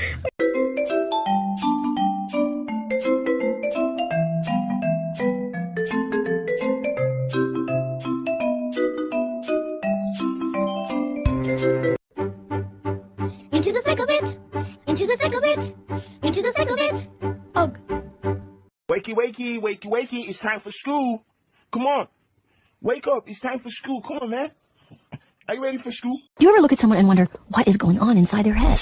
Into the thick of it. Into the thick of it. Into the thick of it. Ugh. Wakey, wakey, wakey, wakey. It's time for school. Come on. Wake up. It's time for school. Come on, man. Are you ready for school? Do you ever look at someone and wonder what is going on inside their head?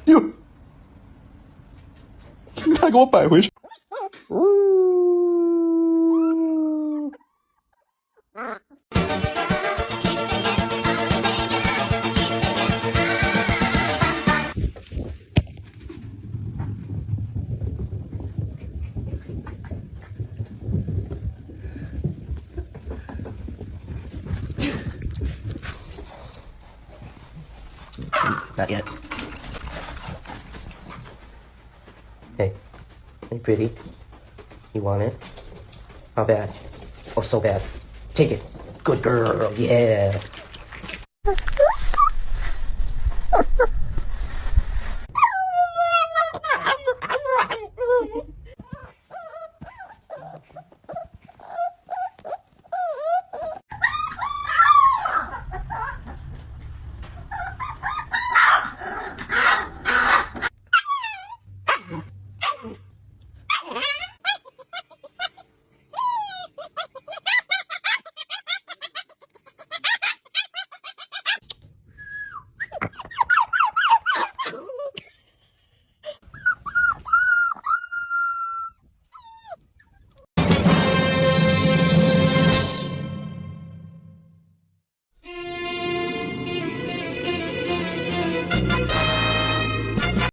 You 你快给我摆回去。 Not yet. Hey, hey, pretty. You want it? How bad? Oh, so bad. Take it. Good girl, yeah.